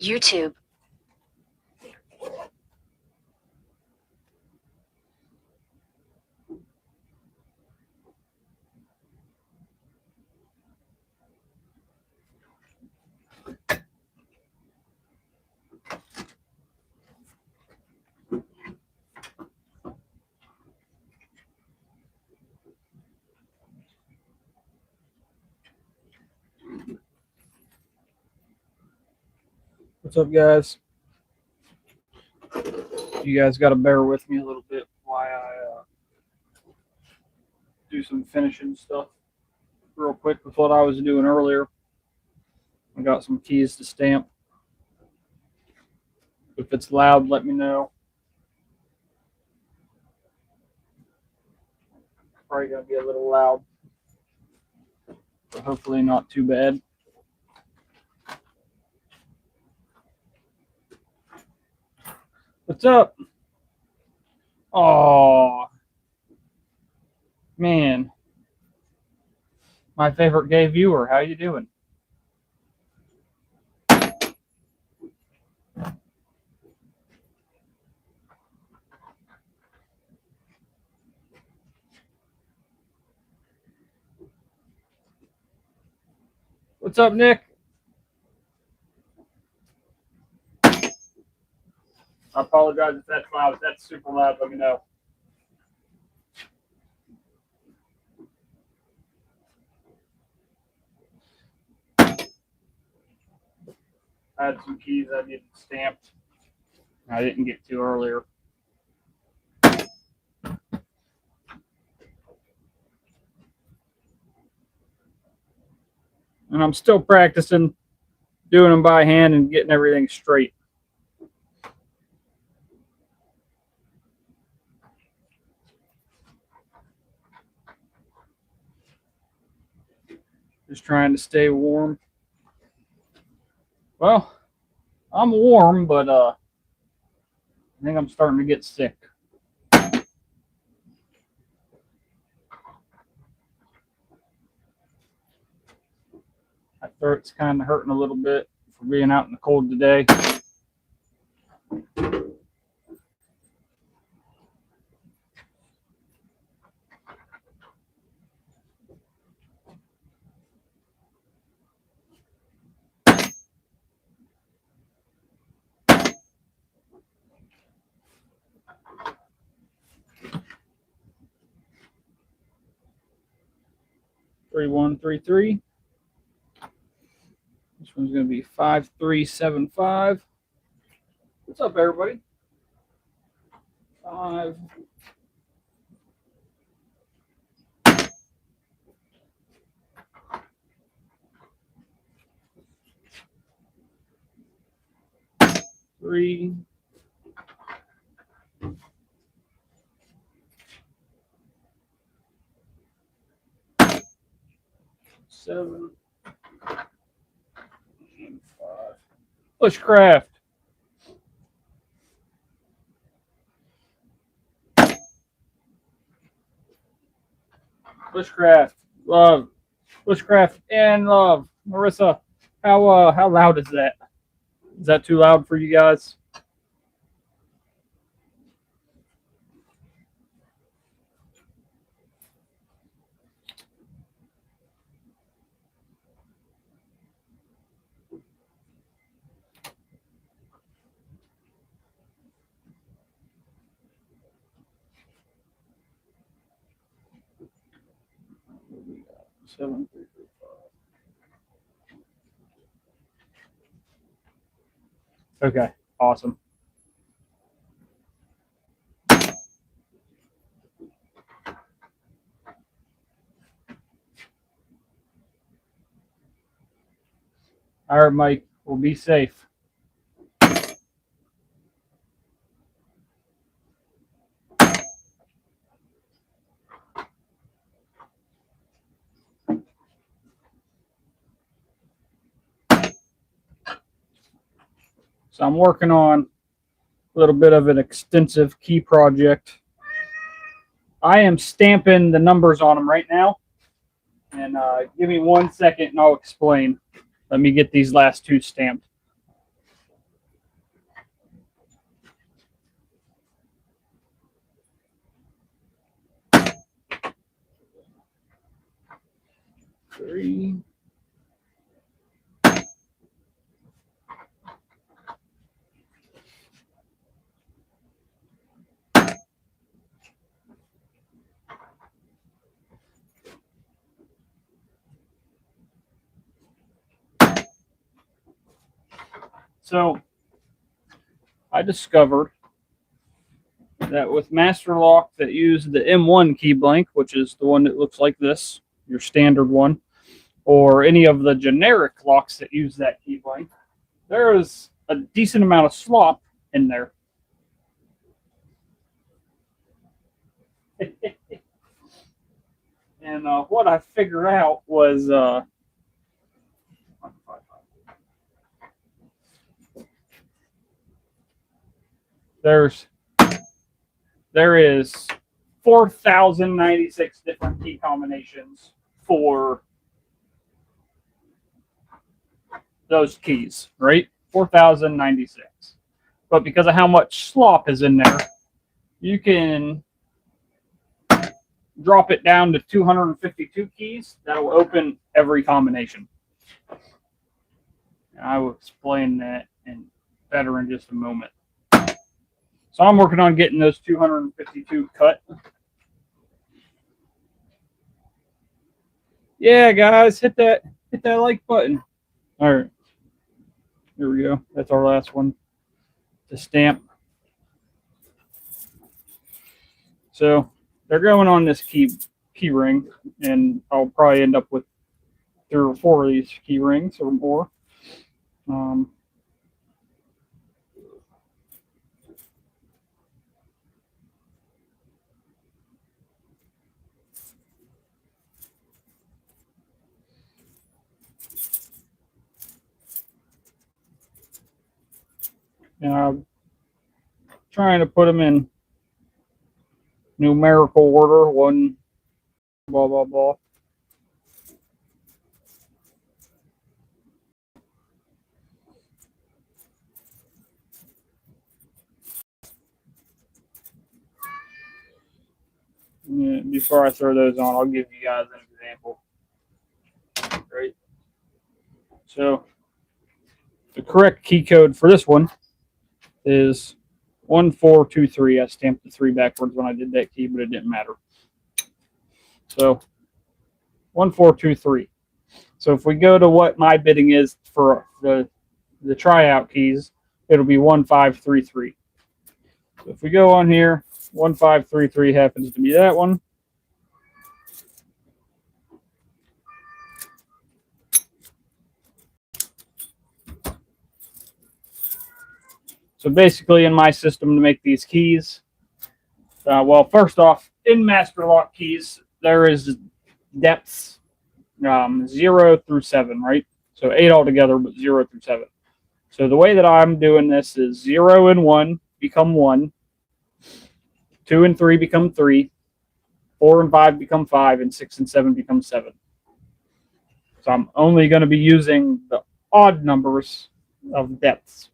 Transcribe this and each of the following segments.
YouTube. What's up, guys? You guys got to bear with me a little bit while I do some finishing stuff real quick with what I was doing earlier. I got some keys to stamp. If it's loud, let me know. Probably gonna be a little loud, but hopefully not too bad. What's up? Oh, man. My favorite gay viewer. How you doing? What's up, Nick? I apologize if that's loud. If that's super loud, let me know. I had some keys I needed stamped. I didn't get to earlier. And I'm still practicing doing them by hand and getting everything straight. Just trying to stay warm. Well, I'm warm, but I think I'm starting to get sick. My throat's kind of hurting a little bit for being out in the cold today. Three one 3 3. This one's going to be 5375. What's up, everybody? 5. Three. 7. And 5. Bushcraft. Bushcraft. Love. Bushcraft and love. Marissa, how loud is that? Is that too loud for you guys? Seven, 3, 3, 5. Okay, awesome. All right, Mike, we'll be safe. So I'm working on a little bit of an extensive key project. I am stamping the numbers on them right now. And give me 1 second and I'll explain. Let me get these last two stamped. 3. So I discovered that with master lock that use the M1 key blank, which is the one that looks like this, your standard one, or any of the generic locks that use that key blank, there is a decent amount of slop in there. And what I figured out was there is 4,096 different key combinations for those keys, right? 4,096. But because of how much slop is in there, you can drop it down to 252 keys. That'll open every combination. And I will explain that better in just a moment. So I'm working on getting those 252 cut. Yeah, guys, hit that like button. All right. Here we go. That's our last one to stamp. So they're going on this key ring, and I'll probably end up with 3 or 4 of these key rings or more. And I'm trying to put them in numerical order, one, blah, blah, blah. Yeah, before I throw those on, I'll give you guys an example. Right. So the correct key code for this one is 1423. I stamped the 3 backwards when I did that key, but it didn't matter. So 1423. So if we go to what my bidding is for the tryout keys, it'll be 1533. So if we go on here, 1533 happens to be that one. So basically in my system to make these keys, well, first off, in master lock keys, there is depths 0 through 7, right? So 8 altogether, but 0 through 7. So the way that I'm doing this is 0 and 1 become 1, 2 and 3 become 3, 4 and 5 become 5, and 6 and 7 become 7. So I'm only going to be using the odd numbers of depths.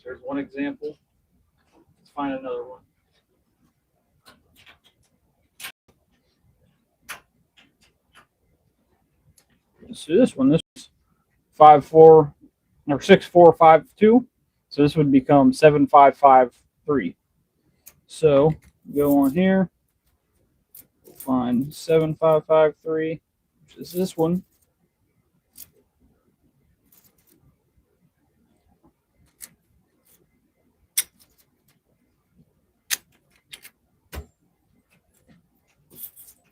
There's one example. Let's find another one. So this one, this is 5-4 or 6-4-5-2. So this would become 7-5-5-3. So go on here, find 7-5-5-3, which is this one.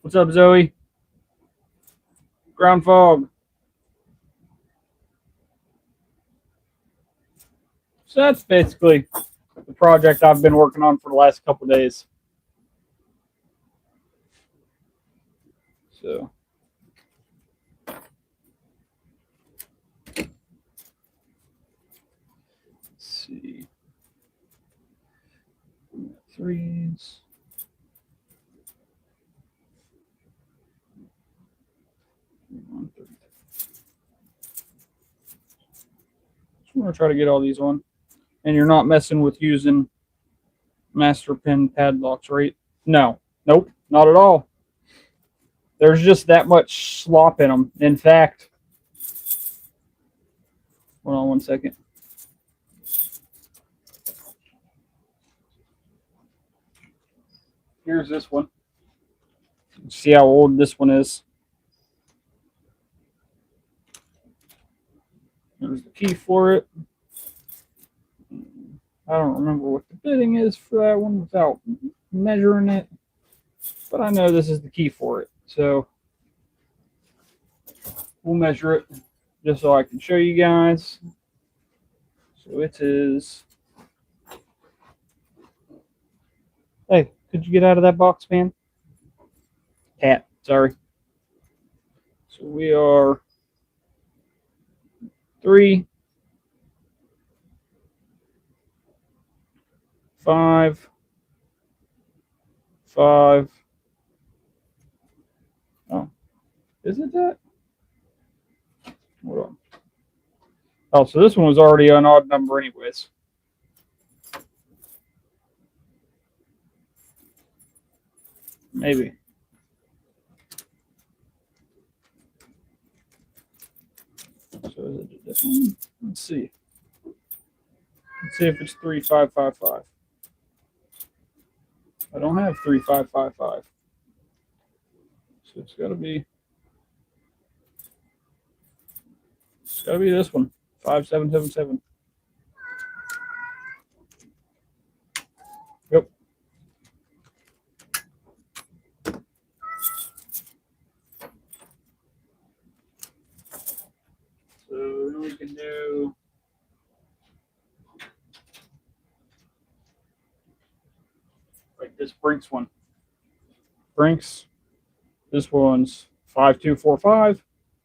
What's up, Zoe? Ground fog. So that's basically the project I've been working on for the last couple of days. So let's see. 3s. So we're going to try to get all these on. And you're not messing with using master pin padlocks, right? No. Nope. Not at all. There's just that much slop in them. In fact, hold on one second. Here's this one. See how old this one is. There's the key for it. I don't remember what the bitting is for that one without measuring it, but I know this is the key for it. So we'll measure it just so I can show you guys. So it is. Hey, could you get out of that box, man? Cat, sorry. So we are 3, 5, 5. Oh, is it that? Hold on. Oh, so this one was already an odd number anyways. Maybe. So is it this one? Let's see. Let's see if it's 3555. I don't have 3555. So it's gotta be this one. 5777. Yep. So then we can do like this Brinks one. Brinks. This one's 5245.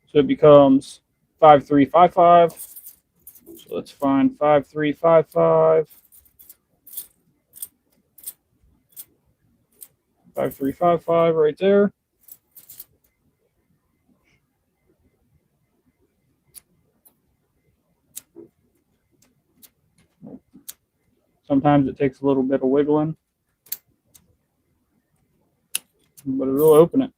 So it becomes 5355. So let's find 5355. 5355 right there. Sometimes it takes a little bit of wiggling, but it will open it.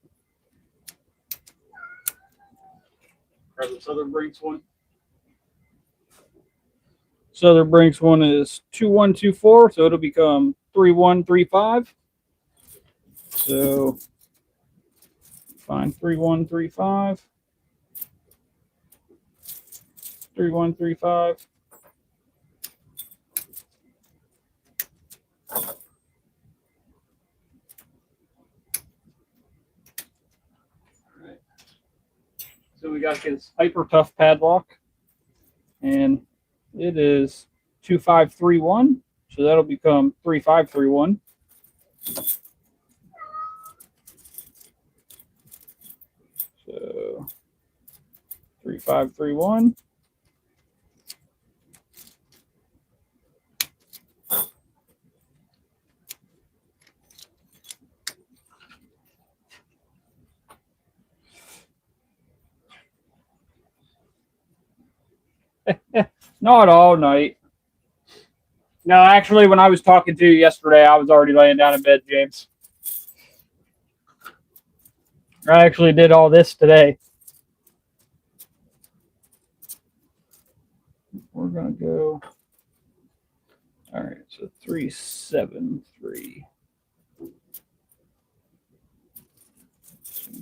Grab this other Brinks one. This other Brinks one is 2124, so it'll become 3135. So find 3135. 3135. So we got this hyper tough padlock, and it is 2531. So that'll become 3531. So 3531. Not all night. No, actually, when I was talking to you yesterday, I was already laying down in bed, James. I actually did all this today. We're going to go. All right, so 373.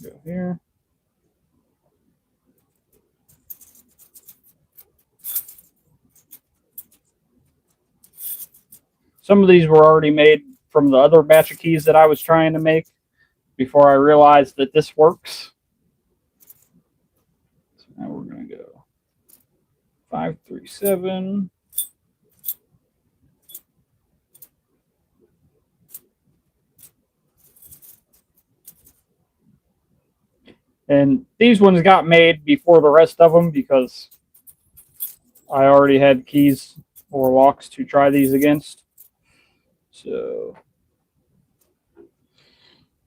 Go here. Some of these were already made from the other batch of keys that I was trying to make before I realized that this works. So now we're going to go 537. And these ones got made before the rest of them because I already had keys or locks to try these against. So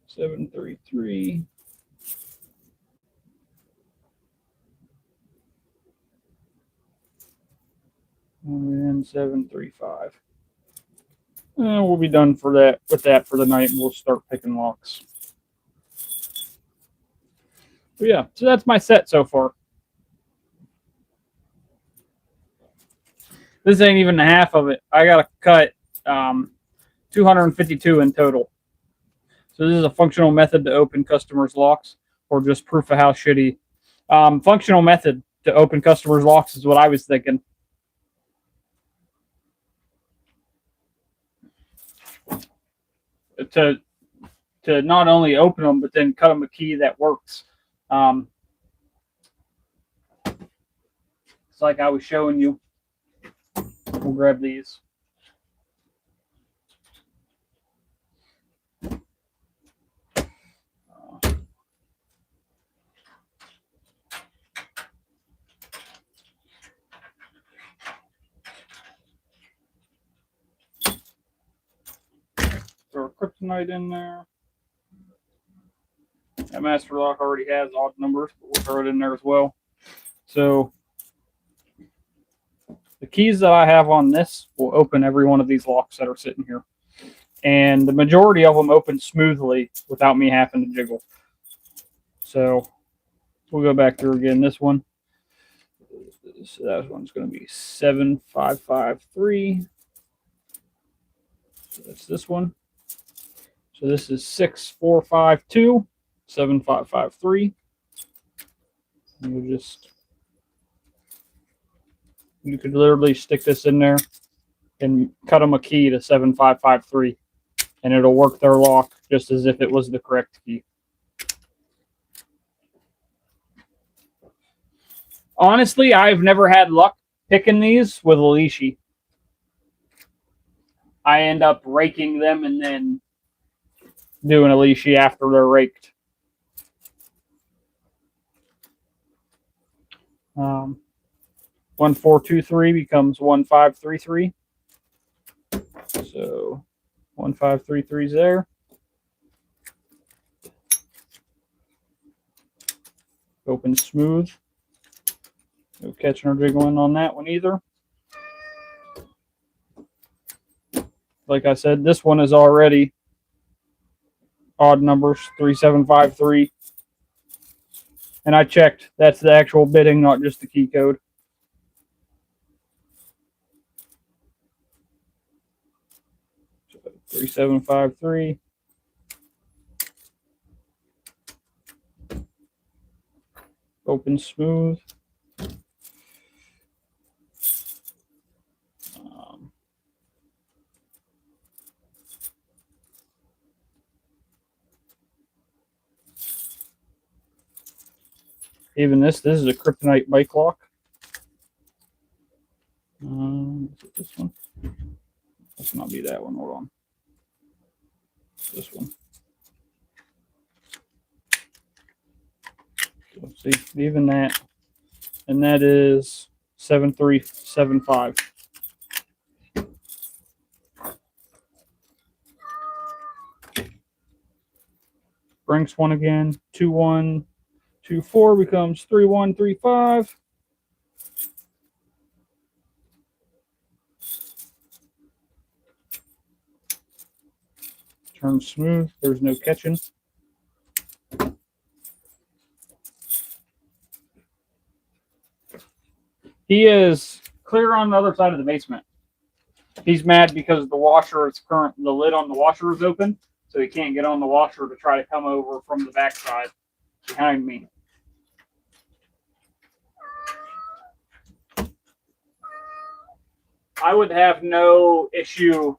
733. And then 735. And we'll be done for that with that for the night, and we'll start picking locks. But yeah, so that's my set so far. This ain't even half of it. I gotta cut 252 in total. So this is a functional method to open customers' locks, or just proof of how shitty. Functional method to open customers' locks is what I was thinking. To not only open them, but then cut them a key that works. It's like I was showing you. We'll grab these. Throw a kryptonite in there. That master lock already has odd numbers, but we'll throw it in there as well. So the keys that I have on this will open every one of these locks that are sitting here. And the majority of them open smoothly without me having to jiggle. So we'll go back through again. This one. So that one's going to be 7553. So that's this one. So this is 6452, 7553. You could literally stick this in there and cut them a key to 7553, and it'll work their lock just as if it was the correct key. Honestly, I've never had luck picking these with a leashy. I end up raking them and then doing a leashy after they're raked. 1423 becomes 1533. So 1533 is there. Open smooth. No catching or jiggling on that one either. Like I said, this one is already odd numbers, 3753. And I checked. That's the actual bidding, not just the key code. So 3753. Open smooth. Even this is a kryptonite bike lock. Is it this one? Let's not be that one. Hold on. This one. So see, even that. And that is 7375. Brinks one again. 2124 becomes 3135. Turn smooth. There's no catching. He is clear on the other side of the basement. He's mad because the washer is the lid on the washer is open, so he can't get on the washer to try to come over from the backside behind me. I would have no issue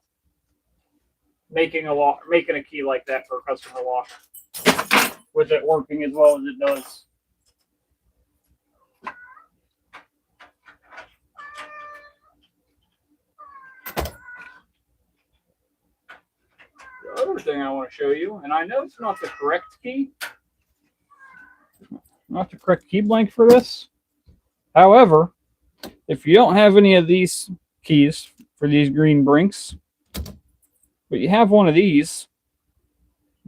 making a key like that for a customer lock with it working as well as it does. The other thing I want to show you, and I know it's not the correct key, not the correct key blank for this. However, if you don't have any of these keys for these green brinks, but you have one of these,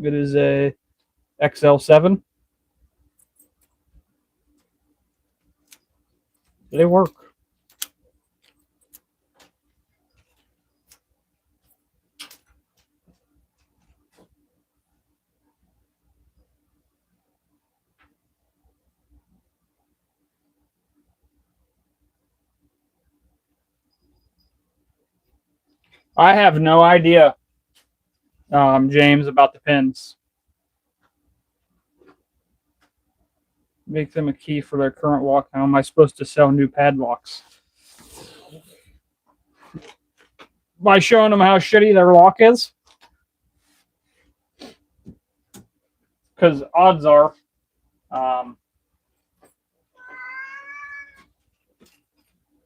it is a XL7. They work. I have no idea, James, about the pins. Make them a key for their current lock. How am I supposed to sell new padlocks? By showing them how shitty their lock is? Because odds are, hold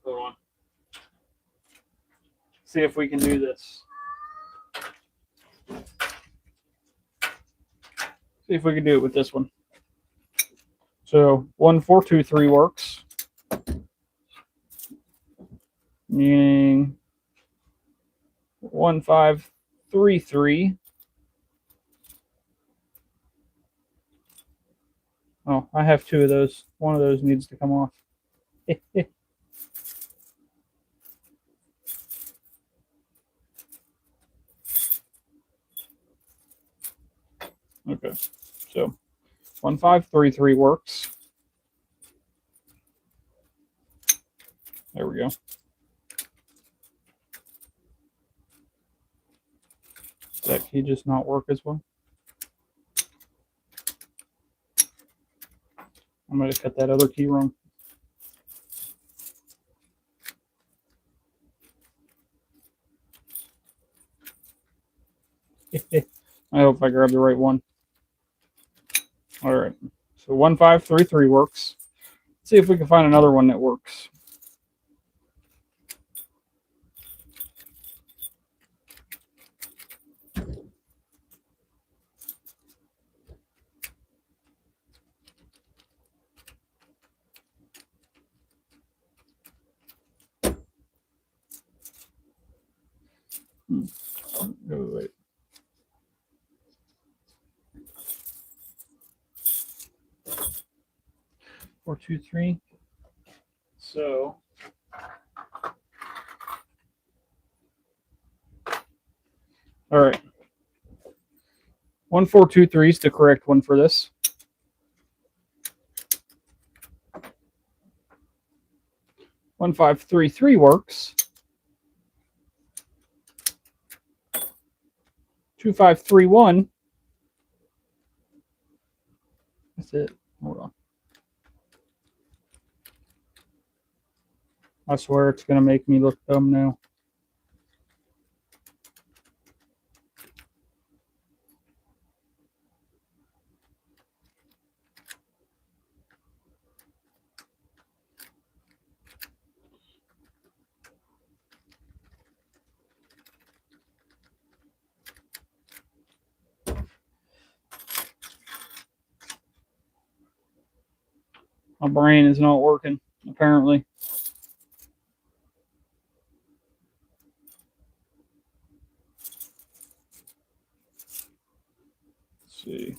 on. See if we can do this. See if we can do it with this one. So 1, 4, 2, 3 works. Meaning 1, 5, 3, 3. Oh, I have 2 of those. One of those needs to come off. Okay, so 1, 5, 3, 3 works. There we go. Does that key just not work as well? I'm going to cut that other key wrong. I hope I grabbed the right one. All right. So 1, 5, 3, 3 works. Let's see if we can find another one that works. Oh, wait. Four, 2, 3. So all right. 1, 4, 2, 3 is the correct one for this. One, 5, 3, 3 works. 2, 5, 3, 1. That's it. Hold on. I swear it's going to make me look dumb now. My brain is not working, apparently. Let's see.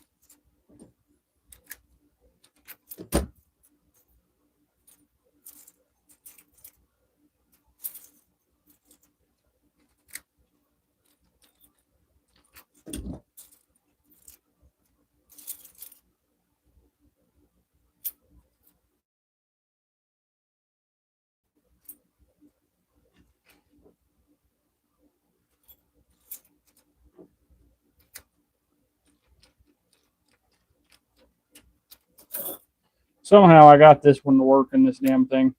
Somehow I got this one to work in this damn thing.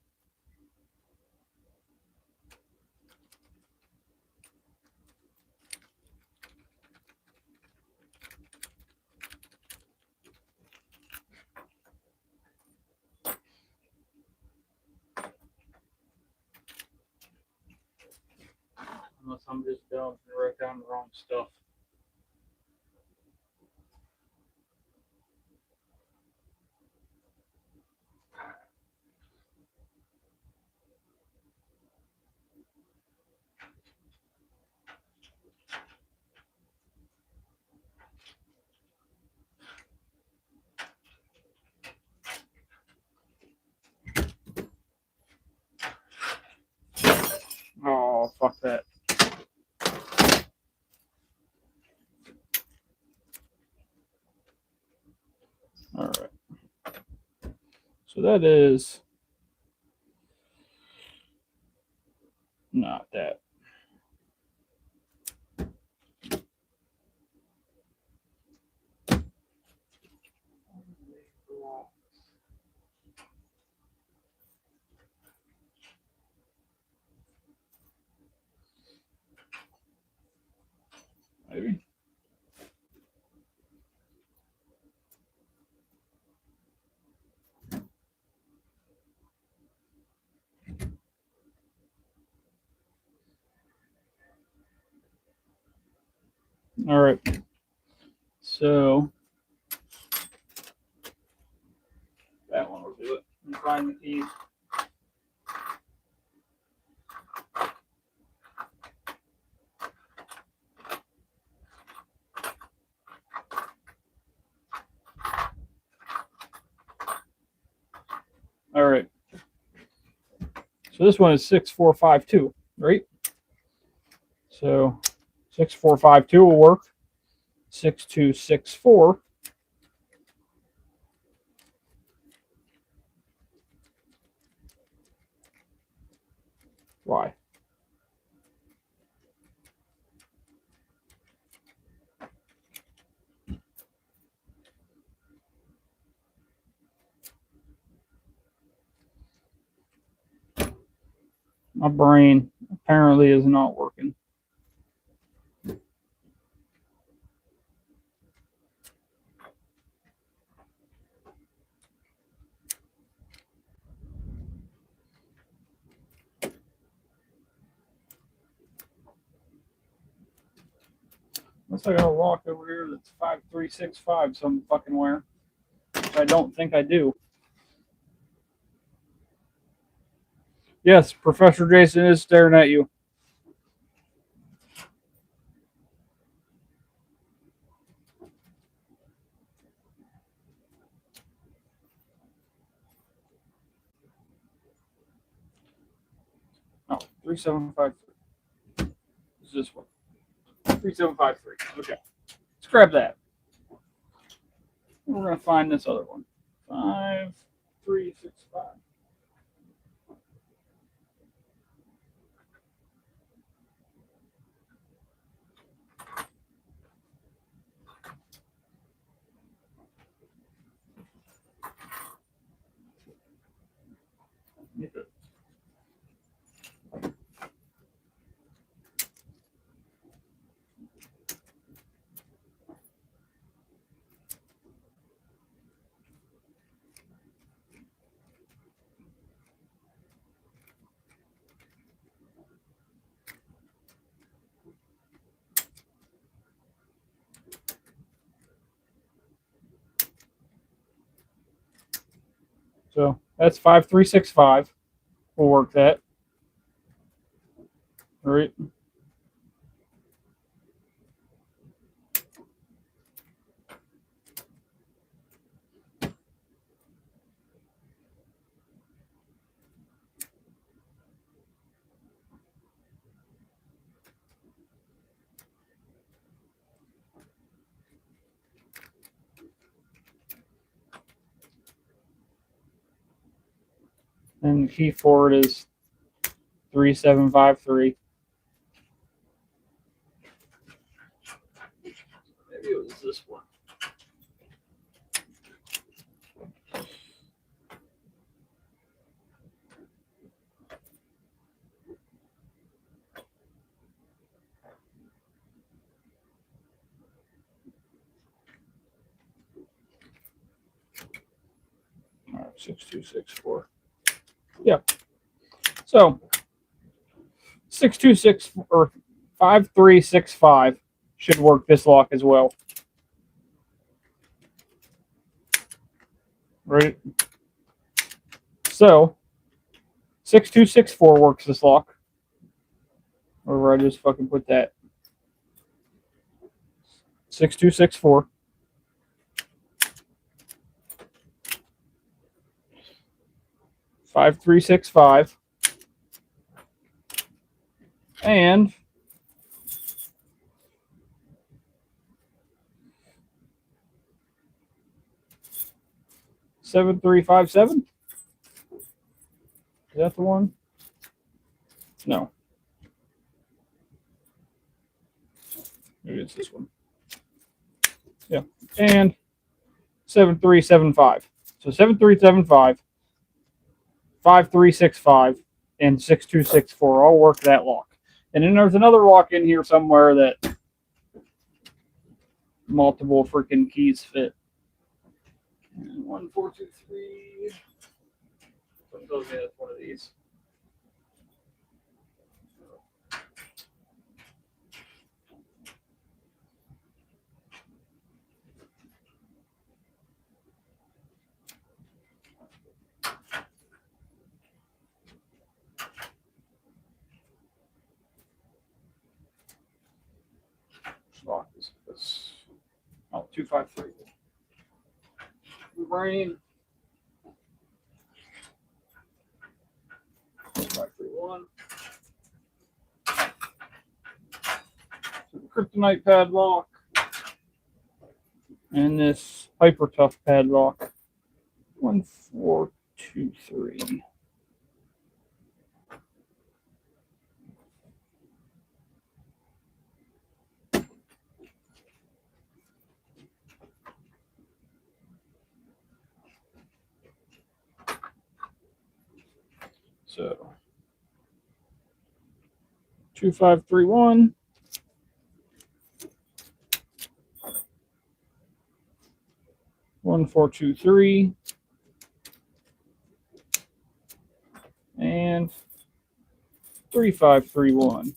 Unless I'm just dumb and write down the wrong stuff. Oh, fuck that. All right. So that is not that. All right. So that one will do it. And find the keys. All right. So this one is 6452, right? So 6452 will work. 6264. Why? My brain apparently is not working. Unless I got a lock over here that's 5365 some fucking where. Which I don't think I do. Yes, Professor Jason is staring at you. Oh, 3753. Is this one? 3753. Okay. Let's grab that. We're going to find this other one. 5365. So that's 5365. We'll work that. All right. And the key for it is 3753. Maybe it was this one. All right, 6264. Yeah. So 626 or 5365 should work this lock as well. Right? So 6264 works this lock. Or where I just fucking put that. 6264. Five three six five and 7357. Is that the one? No. Maybe it's this one. Yeah. And 7375. So 7375, 5365, and 6264 all work that lock. And then there's another lock in here somewhere that multiple freaking keys fit. And 1, 4, 2, 3. What tells me that's one of these? 253. Brain. 531. Kryptonite padlock. And this Hyper Tough padlock. 1423. So 2531. 1423. And 3531.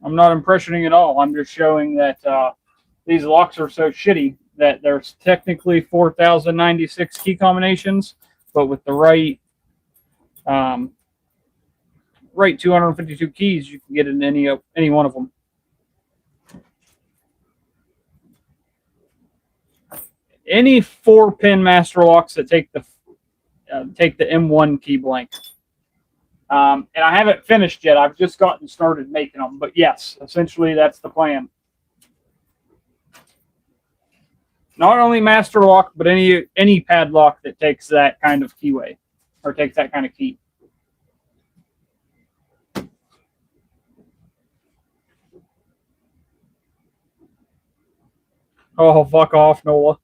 I'm not impressioning at all. I'm just showing that these locks are so shitty that there's technically 4,096 key combinations, but with the right 252 keys, you can get in any one of them. Any 4-pin master locks that take the M1 key blank. And I haven't finished yet. I've just gotten started making them. But yes, essentially that's the plan. Not only master lock, but any padlock that takes that kind of keyway, or takes that kind of key. Oh, fuck off, Nola.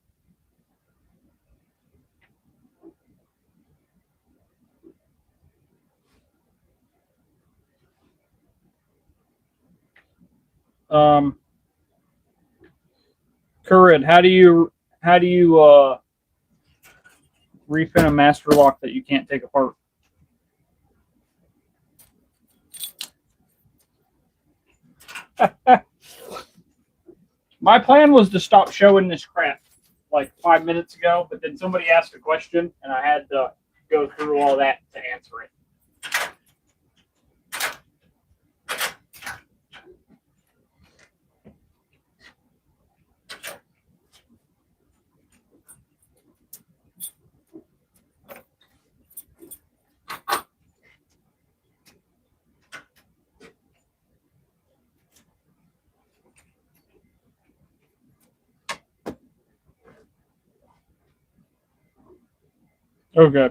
Currid, how do you repin a master lock that you can't take apart? My plan was to stop showing this crap like 5 minutes ago, but then somebody asked a question and I had to go through all that to answer it. Okay.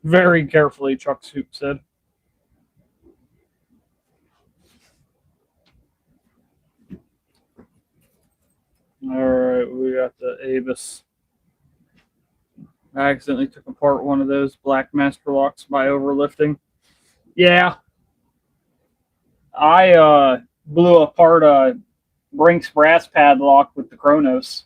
Very carefully, Chuck Soup said. All right, we got the Avis. I accidentally took apart one of those black master locks by overlifting. Yeah. I blew apart a Brinks brass padlock with the Kronos.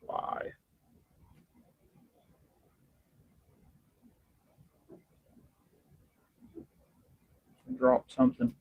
Why? Dropped something.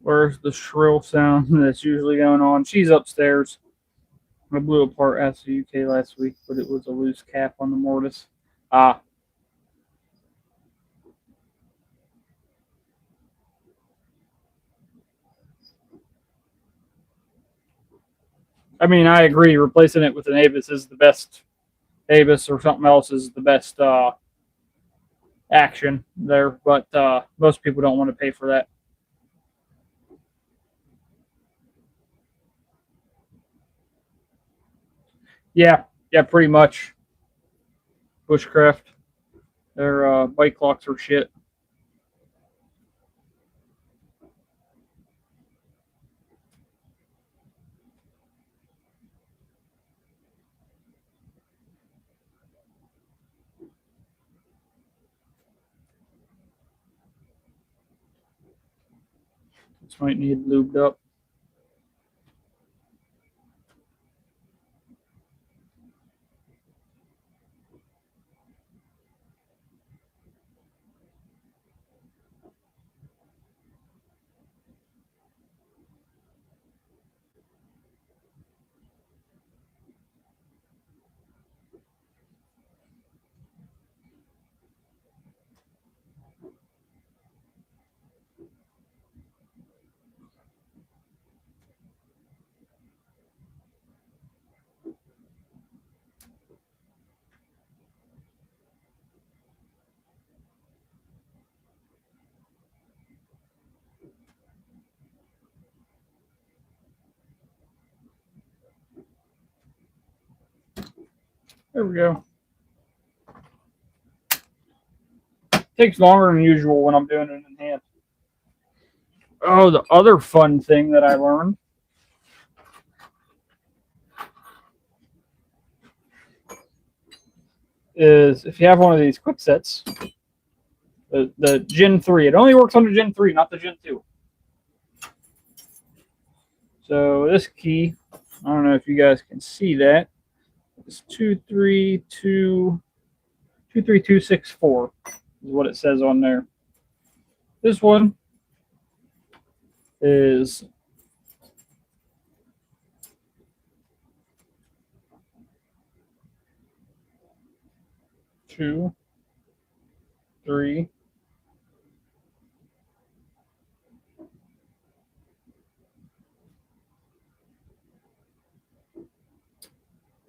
Where's the shrill sound that's usually going on? She's upstairs. I blew apart Acid UK last week, but it was a loose cap on the mortise. Ah. I mean, I agree. Replacing it with an Avis is the best. Avis or something else is the best action there, but most people don't want to pay for that. Yeah, pretty much. Bushcraft. Their bike clocks are shit. This might need lubed up. There we go. Takes longer than usual when I'm doing it in hand. Oh, the other fun thing that I learned is if you have one of these quick sets, the Gen 3, it only works on the Gen 3, not the Gen 2. So this key, I don't know if you guys can see that. It's 23264 is what it says on there. This one is two, three,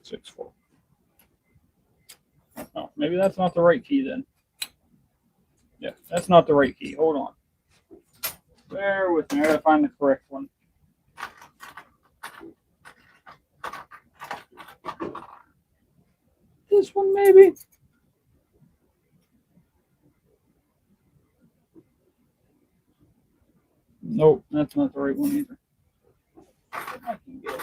6, 4. Oh, maybe that's not the right key then. Yeah, that's not the right key. Hold on. Bear with me. I gotta find the correct one. This one, maybe? Nope, that's not the right one either. I can get it.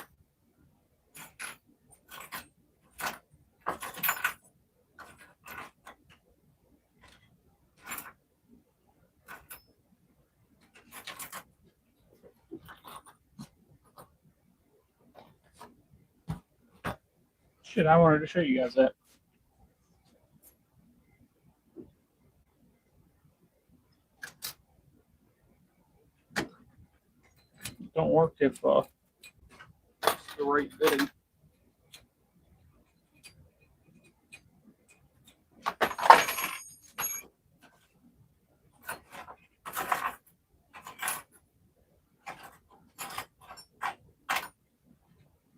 Shit, I wanted to show you guys that. Don't work if it's the right fitting.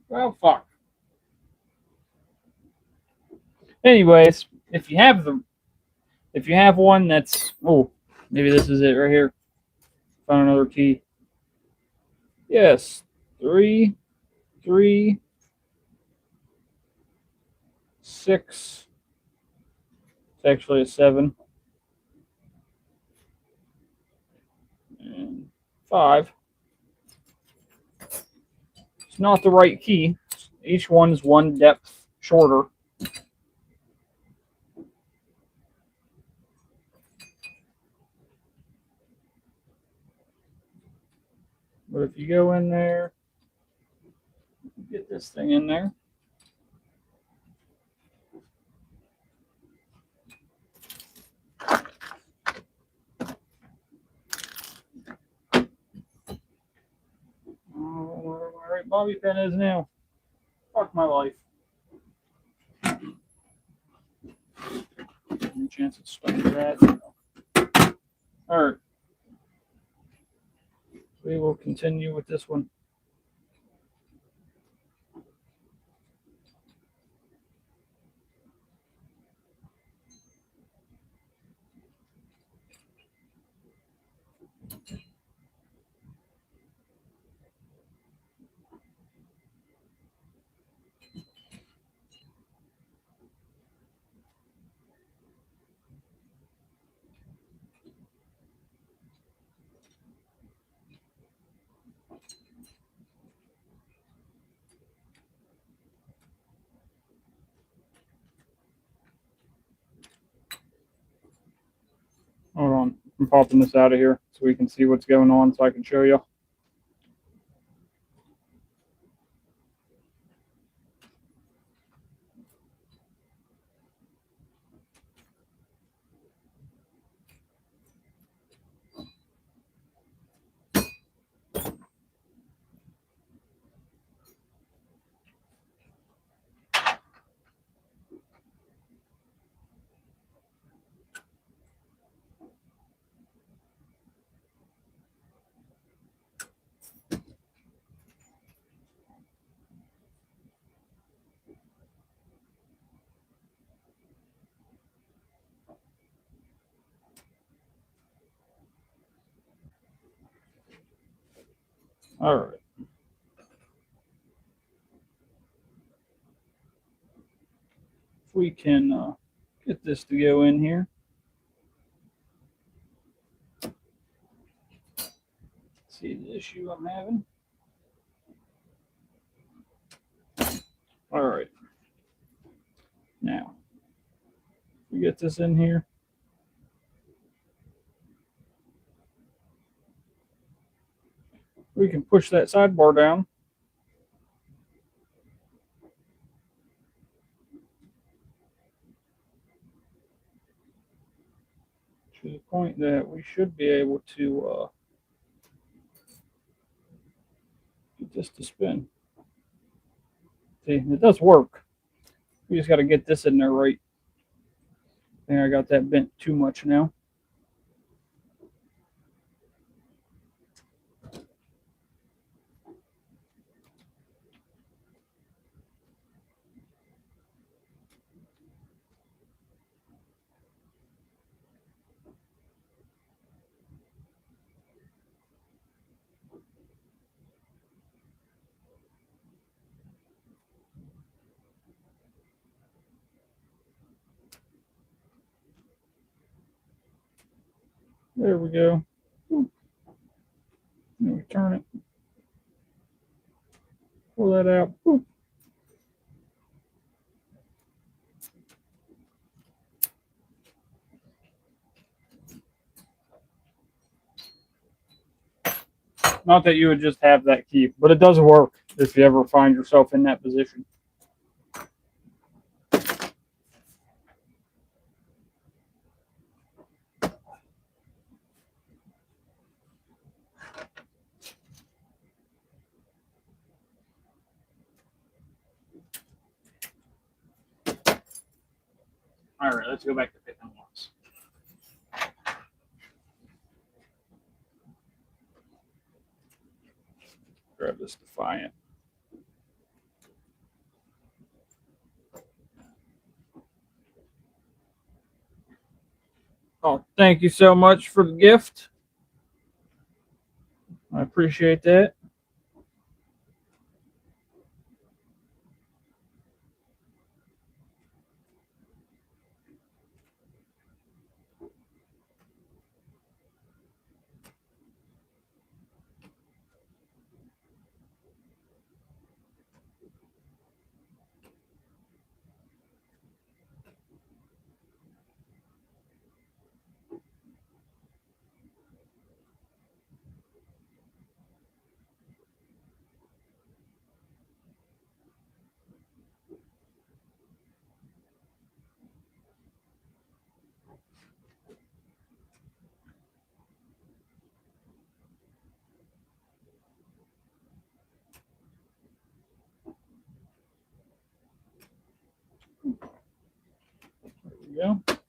Well, fuck. Anyways, if you have one that's, oh, maybe this is it right here. Found another key. Yes, 3, 3, 6. It's actually a 7. And 5. It's not the right key. Each one's one depth shorter. But if you go in there, get this thing in there. Oh, where my right bobby pin is now. Fuck my life. Any chance it's stuck to that? No. Alright. We will continue with this one. I'm popping this out of here so we can see what's going on so I can show you. All right. If we can get this to go in here. See the issue I'm having. All right. Now, we get this in here. We can push that sidebar down to the point that we should be able to get this to spin. See, it does work. We just got to get this in there right. I think I got that bent too much now. There we go. Then we turn it. Pull that out. Not that you would just have that key, but it does work if you ever find yourself in that position. All right, let's go back to picking locks. Grab this Defiant. Oh, thank you so much for the gift. I appreciate that. There we go.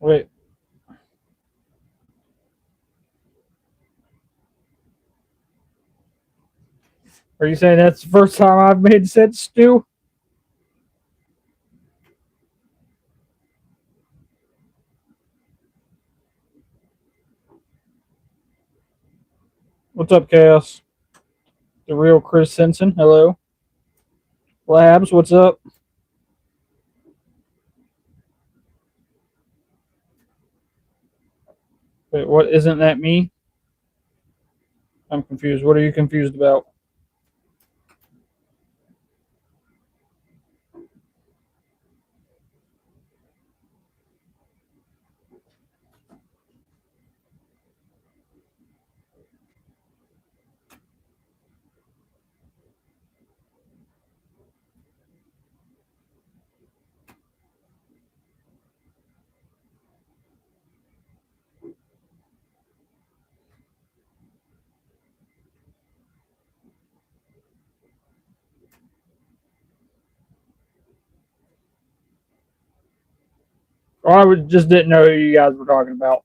Wait. Are you saying that's the first time I've made said stew? What's up, Chaos? The real Chris Simpson. Hello. Labs, what's up? Wait, what? Isn't that me? I'm confused. What are you confused about? Oh, just didn't know who you guys were talking about.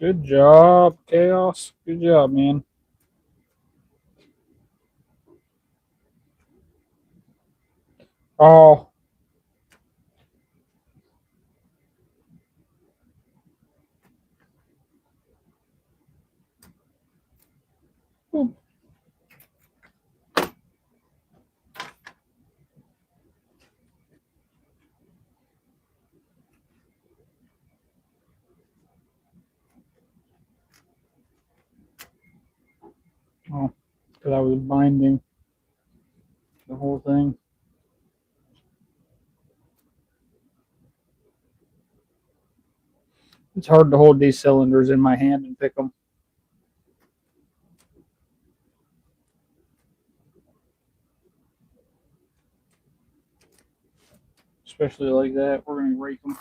Good job, Chaos. Good job, man. Oh, oh, because I was binding the whole thing. It's hard to hold these cylinders in my hand and pick them, especially like that. We're gonna rake them.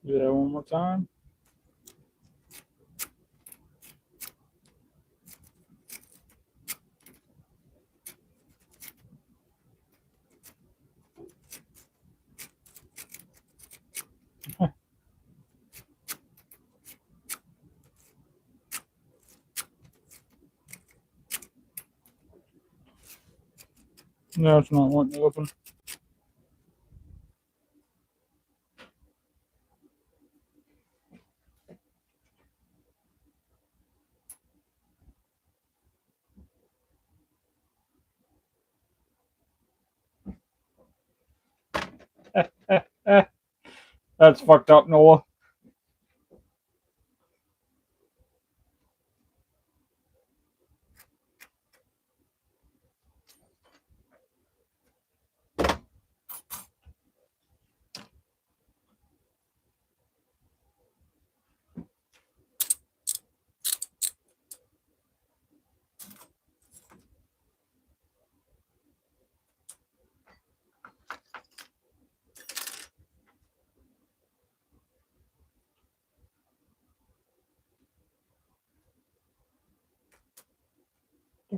Do that one more time. No, it's not wanting to open. That's fucked up, Noah.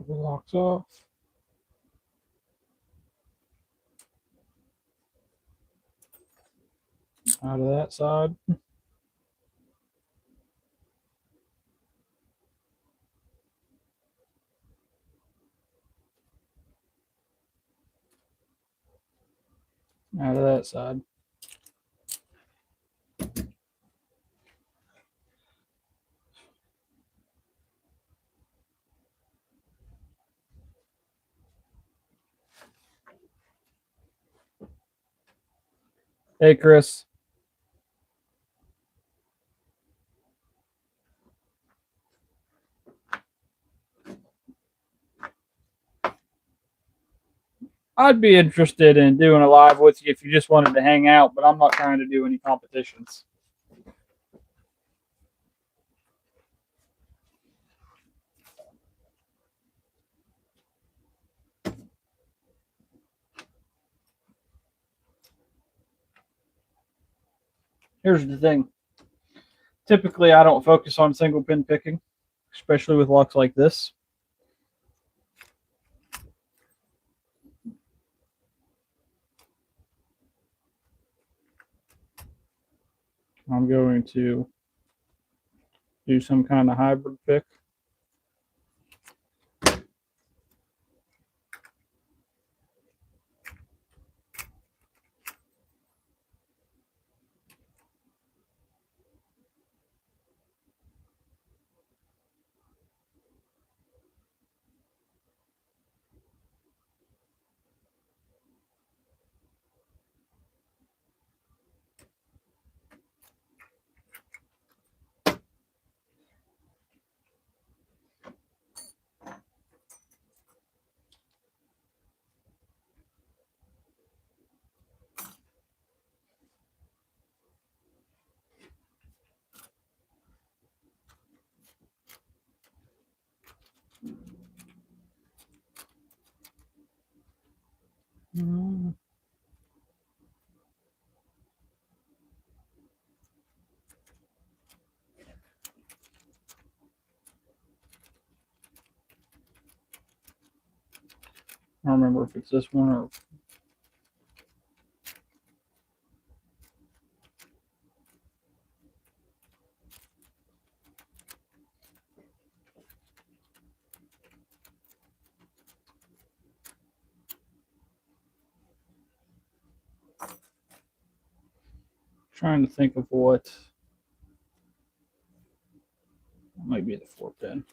The locks off. Out of that side. Out of that side. Hey, Chris. I'd be interested in doing a live with you if you just wanted to hang out, but I'm not trying to do any competitions. Here's the thing. Typically, I don't focus on single pin picking, especially with locks like this. I'm going to do some kind of hybrid pick. I don't remember if it's this one or. Trying to think of what. Might be the 4-pin.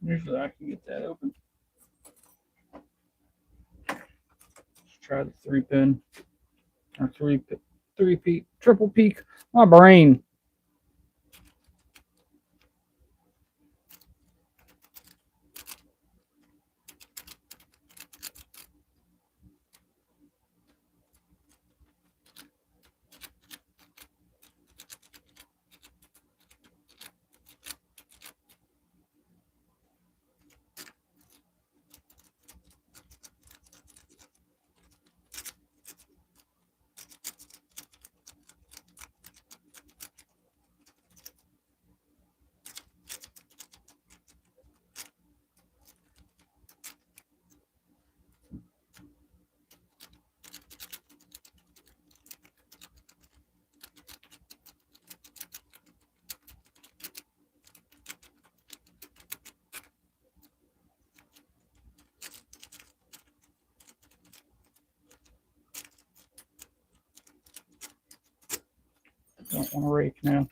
Usually I can get that open. Let's try the 3-pin or 3-peak, triple peak. My brain. Don't want to rake now.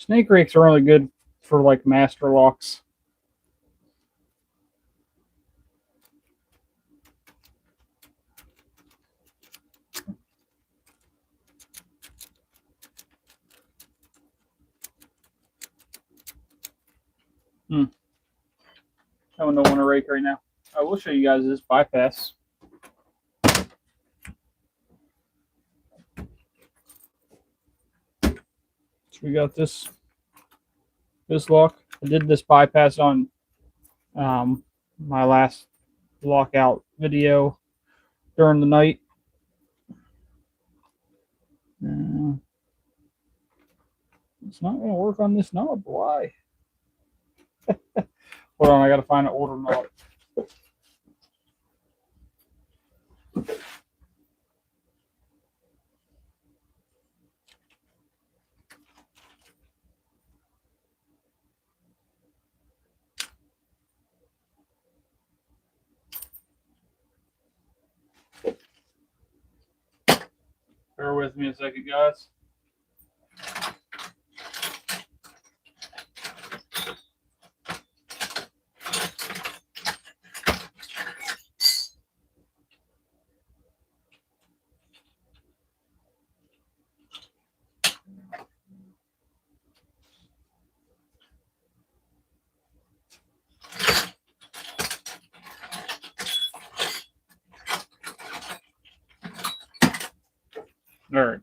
Snake rakes are really good for like master locks. I don't want to rake right now. I will show you guys this bypass. So we got this lock. I did this bypass on my last lockout video during the night. It's not going to work on this knob. Why? Hold on, I got to find an older knob. Bear with me a second, guys. All right.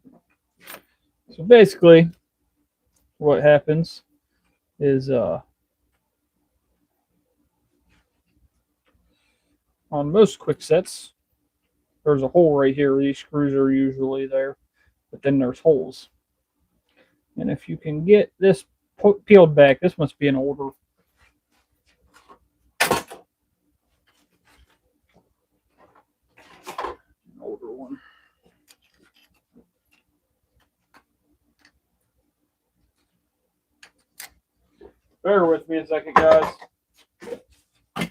So basically, what happens is on most quick sets, there's a hole right here. These screws are usually there, but then there's holes. And if you can get this peeled back, this must be an older one. Bear with me a second, guys. I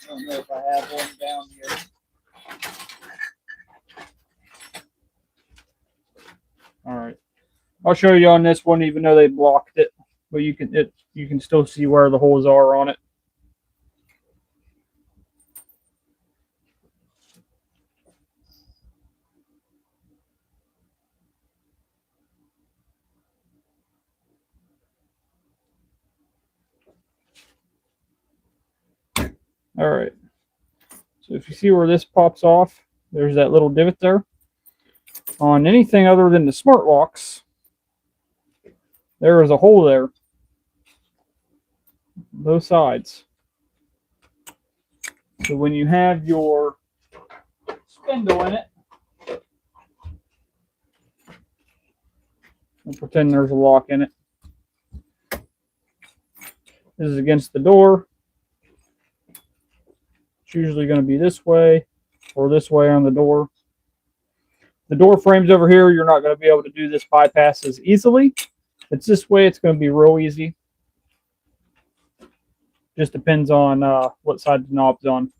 don't know if I have one down here. All right. I'll show you on this one, even though they blocked it, but you can still see where the holes are on it. All right. So if you see where this pops off, there's that little divot there. On anything other than the smart locks, there is a hole there. Both sides. So when you have your spindle in it, we'll pretend there's a lock in it. This is against the door. It's usually going to be this way or this way on the door. The door frame's over here. You're not going to be able to do this bypass as easily. If it's this way, it's going to be real easy. Just depends on what side the knob's on.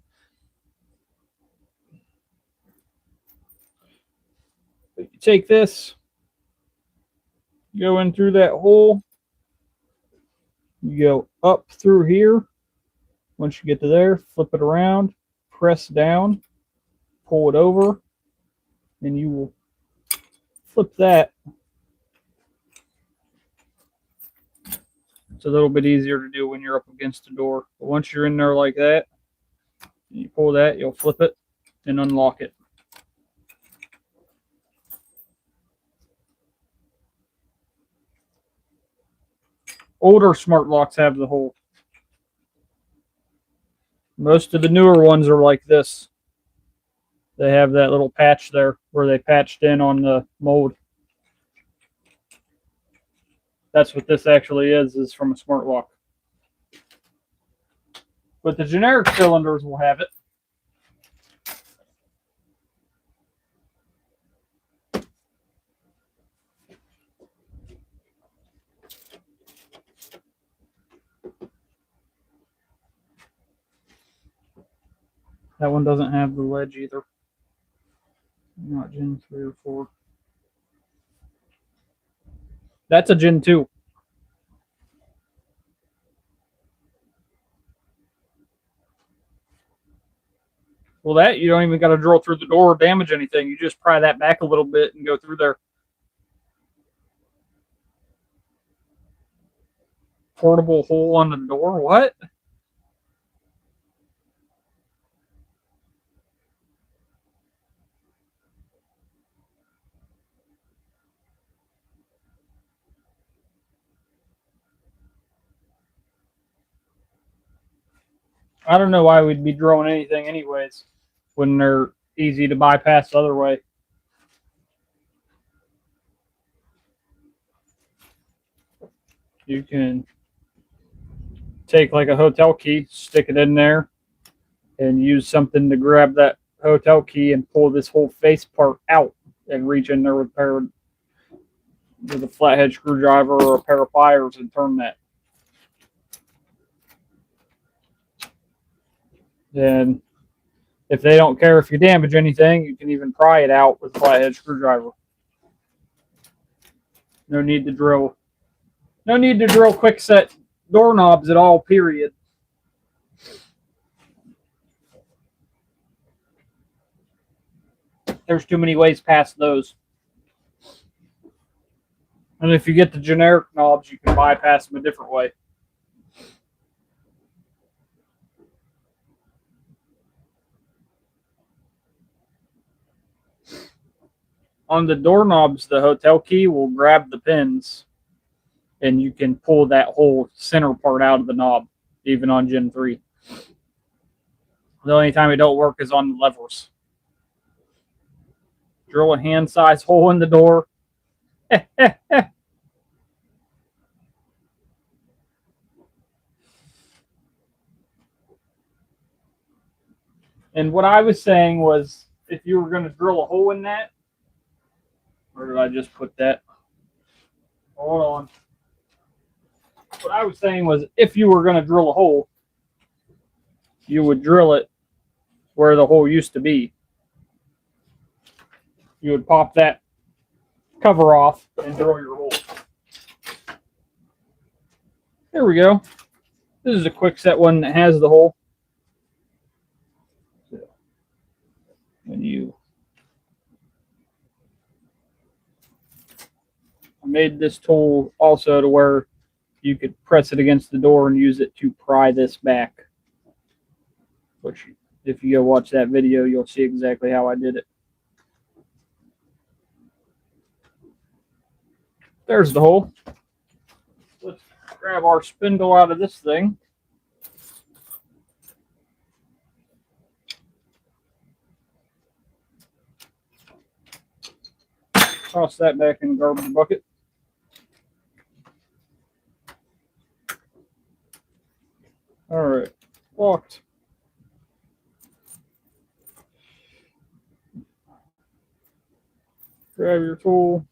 But you take this, go in through that hole, you go up through here. Once you get to there, flip it around, press down, pull it over, and you will flip that. It's a little bit easier to do when you're up against the door. But once you're in there like that, you pull that, you'll flip it and unlock it. Older smart locks have the hole. Most of the newer ones are like this. They have that little patch there where they patched in on the mold. That's what this actually is from a smart lock. But the generic cylinders will have it. That one doesn't have the ledge either. Not Gen 3 or 4. That's a Gen 2. Well, that you don't even got to drill through the door or damage anything. You just pry that back a little bit and go through there. Portable hole on the door? What? I don't know why we'd be drilling anything anyways when they're easy to bypass the other way. You can take like a hotel key, stick it in there, and use something to grab that hotel key and pull this whole face part out and reach in there with a flathead screwdriver or a pair of pliers and turn that. Then if they don't care if you damage anything, you can even pry it out with a flathead screwdriver. No need to drill quick set doorknobs at all, period. There's too many ways past those. And if you get the generic knobs, you can bypass them a different way. On the doorknobs, the hotel key will grab the pins, and you can pull that whole center part out of the knob, even on Gen 3. The only time it don't work is on the levers. Drill a hand-sized hole in the door. And what I was saying was, if you were going to drill a hole in that, where did I just put that? Hold on. What I was saying was, if you were going to drill a hole, you would drill it where the hole used to be. You would pop that cover off and drill your hole. There we go. This is a quick set one that has the hole. So when I made this tool also to where you could press it against the door and use it to pry this back. Which, if you go watch that video, you'll see exactly how I did it. There's the hole. Let's grab our spindle out of this thing. Toss that back in the garbage bucket. All right, locked. Grab your tool.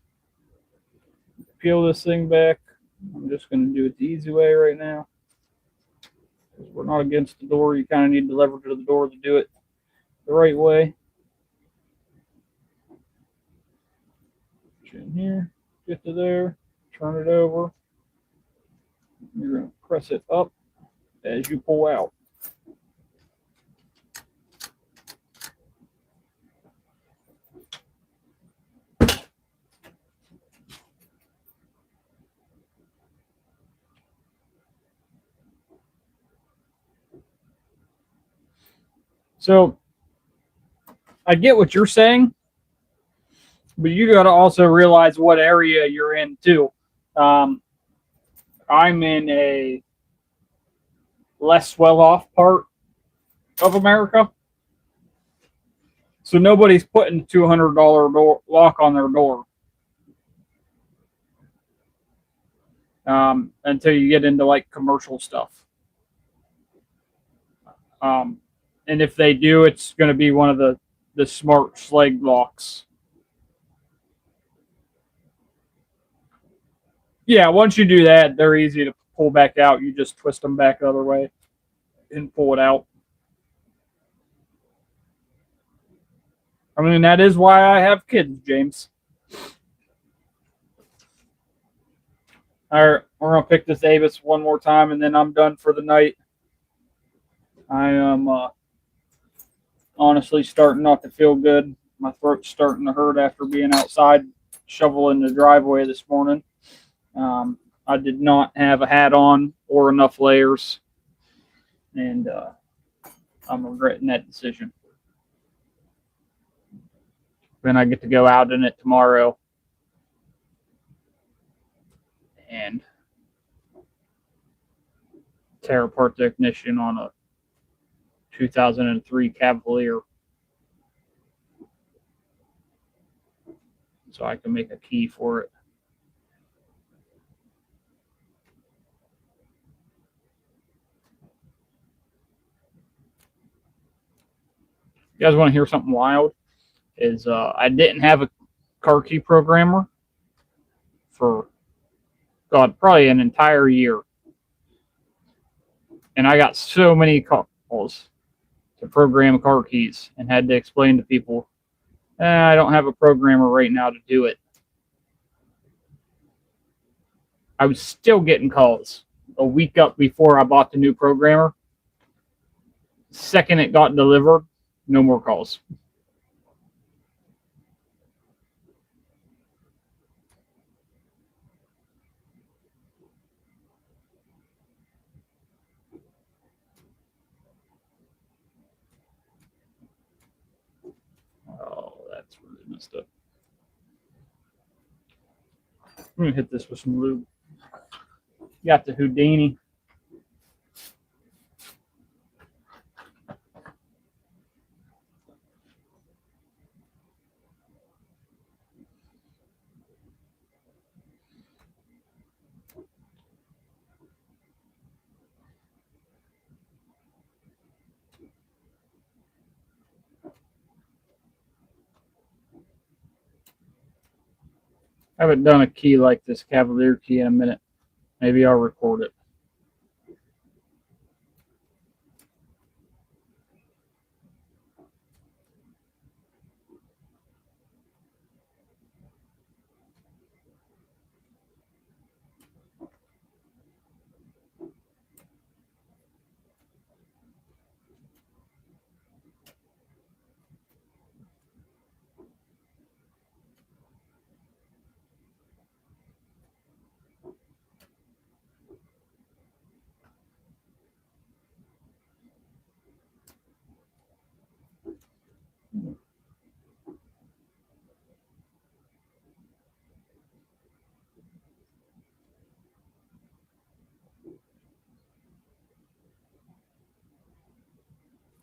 Peel this thing back. I'm just going to do it the easy way right now. Because we're not against the door. You kind of need to leverage to the door to do it the right way. In here, get to there, turn it over. You're going to press it up as you pull out. So I get what you're saying, but you got to also realize what area you're in too. I'm in a less well-off part of America, so nobody's putting $200 door lock on their door until you get into like commercial stuff. And if they do, it's going to be one of the smart slag locks. Yeah, once you do that, they're easy to pull back out. You just twist them back the other way and pull it out. I mean, that is why I have kids, James. All right, we're going to pick this Avis one more time, and then I'm done for the night. I am honestly starting not to feel good. My throat's starting to hurt after being outside shoveling the driveway this morning. I did not have a hat on or enough layers, and I'm regretting that decision. Then I get to go out in it tomorrow and tear apart the ignition on a 2003 Cavalier so I can make a key for it. You guys want to hear something wild? Is I didn't have a car key programmer for, God, probably an entire year. And I got so many calls to program car keys and had to explain to people, I don't have a programmer right now to do it. I was still getting calls a week up before I bought the new programmer. Second it got delivered, no more calls. Oh, that's really messed up. I'm going to hit this with some lube. Got the Houdini. I haven't done a key like this Cavalier key in a minute. Maybe I'll record it.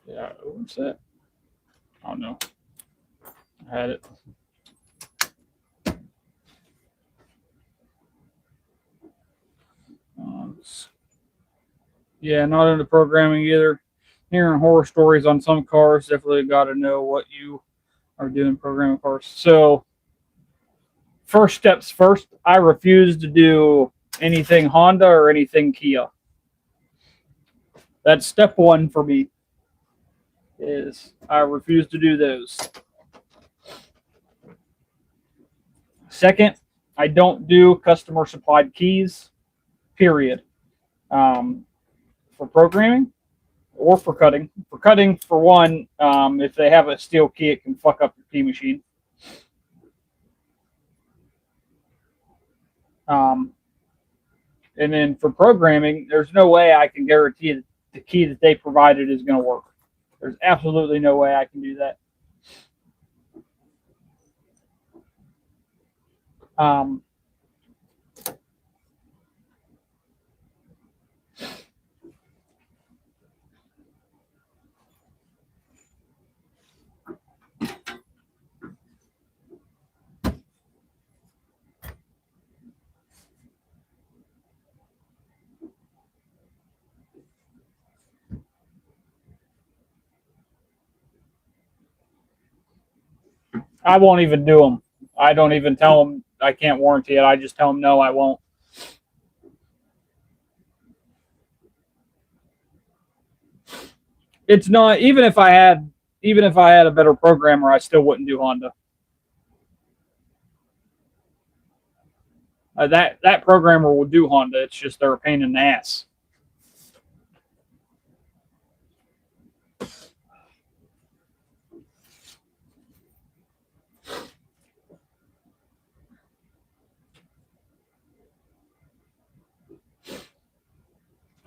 Yeah, what's that? I don't know. I had it. Yeah, not into programming either. Hearing horror stories on some cars, definitely got to know what you are doing programming cars. So, first steps first, I refuse to do anything Honda or anything Kia. That's step one for me. Is I refuse to do those. Second, I don't do customer supplied keys, period. For programming or for cutting. For cutting, for one, if they have a steel key, it can fuck up your key machine. And then for programming, there's no way I can guarantee that the key that they provided is going to work. There's absolutely no way I can do that. I won't even do them. I don't even tell them I can't warranty it. I just tell them no, I won't. It's not, even if I had even if I had a better programmer, I still wouldn't do Honda. That programmer will do Honda. It's just they're a pain in the ass.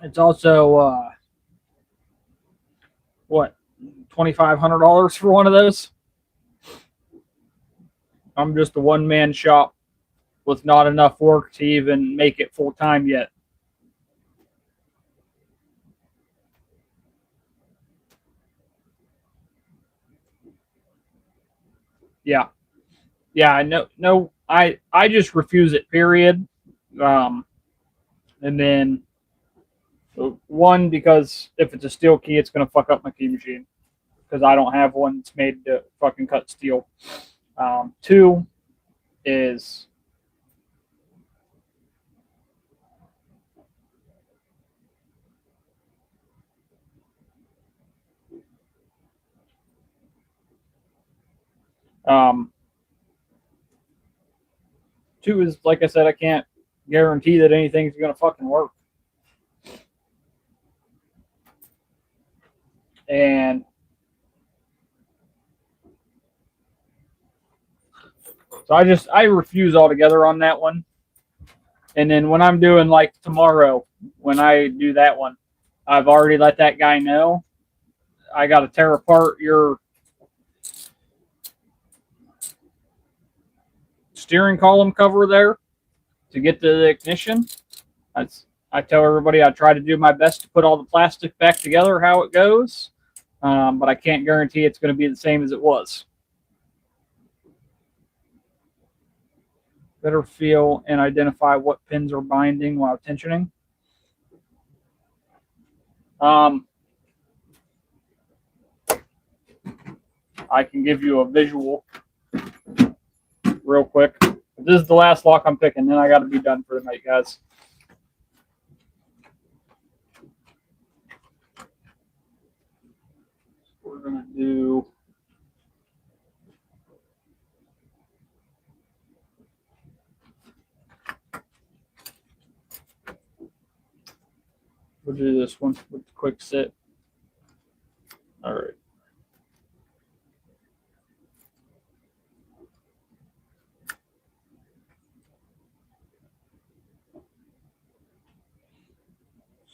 It's also what, $2,500 for one of those. I'm just a one-man shop with not enough work to even make it full time yet. Yeah, I know. No, I just refuse it. Period. And then one, because if it's a steel key, it's gonna fuck up my key machine because I don't have one that's made to fucking cut steel. Two is two is, like I said, I can't guarantee that anything's gonna fucking work. And so I refuse altogether on that one. And then when I'm doing like tomorrow, when I do that one, I've already let that guy know I got to tear apart your steering column cover there to get to the ignition. I tell everybody I try to do my best to put all the plastic back together how it goes, but I can't guarantee it's going to be the same as it was. Better feel and identify what pins are binding while tensioning. I can give you a visual real quick. This is the last lock I'm picking, then I got to be done for the night, guys. We're going to do... We'll do this one with the quick sit. All right.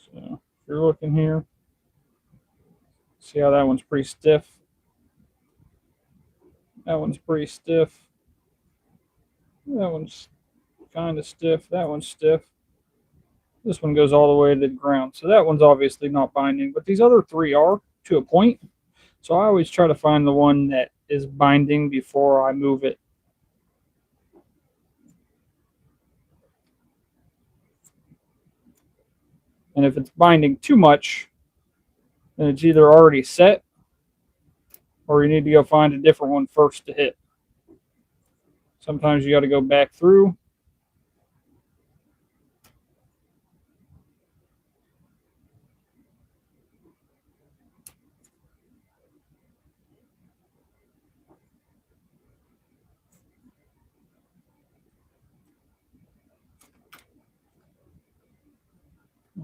So if you're looking here, see how that one's pretty stiff? That one's pretty stiff. That one's kind of stiff. That one's stiff. This one goes all the way to the ground. So that one's obviously not binding, but these other three are to a point. So I always try to find the one that is binding before I move it. And if it's binding too much, then it's either already set or you need to go find a different one first to hit. Sometimes you got to go back through.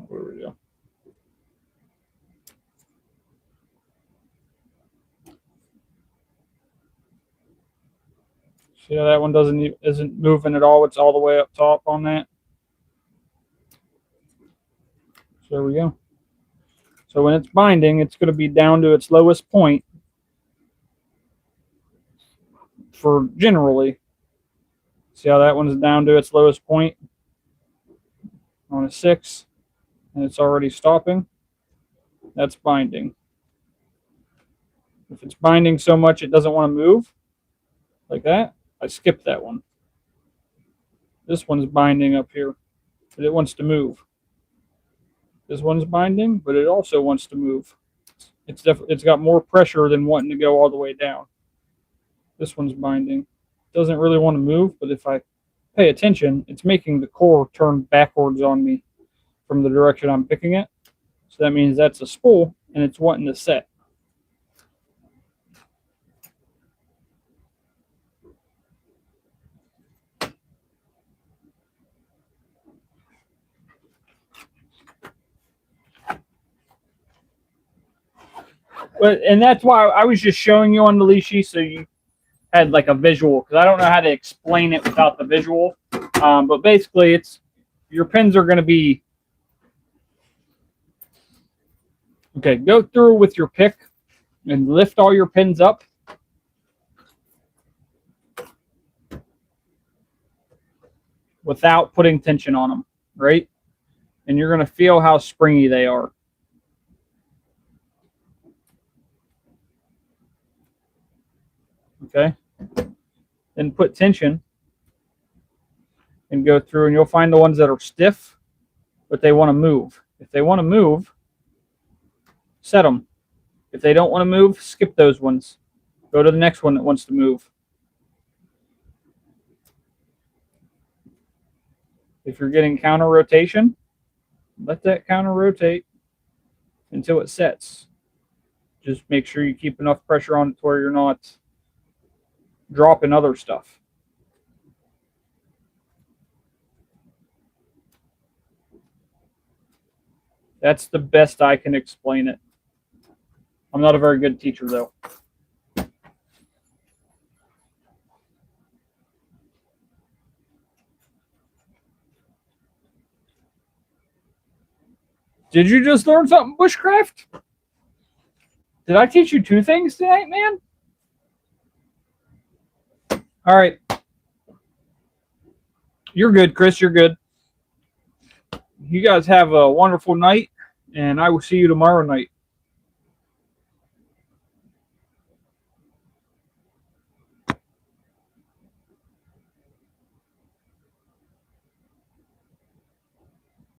Where we go. See how that one isn't moving at all? It's all the way up top on that. So there we go. So when it's binding, it's going to be down to its lowest point for generally. See how that one's down to its lowest point on a 6, and it's already stopping? That's binding. If it's binding so much it doesn't want to move, like that, I skip that one. This one's binding up here, but it wants to move. This one's binding, but it also wants to move. It's got more pressure than wanting to go all the way down. This one's binding. Doesn't really want to move, but if I pay attention, it's making the core turn backwards on me from the direction I'm picking it. So that means that's a spool, and it's wanting to set. And that's why I was just showing you on the leashy so you had like a visual, because I don't know how to explain it without the visual. But basically, it's your pins are going to be okay. Go through with your pick and lift all your pins up. Without putting tension on them, right? And you're going to feel how springy they are. Okay? Then put tension and go through, and you'll find the ones that are stiff, but they want to move. If they want to move, set them. If they don't want to move, skip those ones. Go to the next one that wants to move. If you're getting counter rotation, let that counter rotate until it sets. Just make sure you keep enough pressure on it to where you're not dropping other stuff. That's the best I can explain it. I'm not a very good teacher, though. Did you just learn something, bushcraft? Did I teach you 2 things tonight, man? All right. You're good, Chris. You're good. You guys have a wonderful night, and I will see you tomorrow night.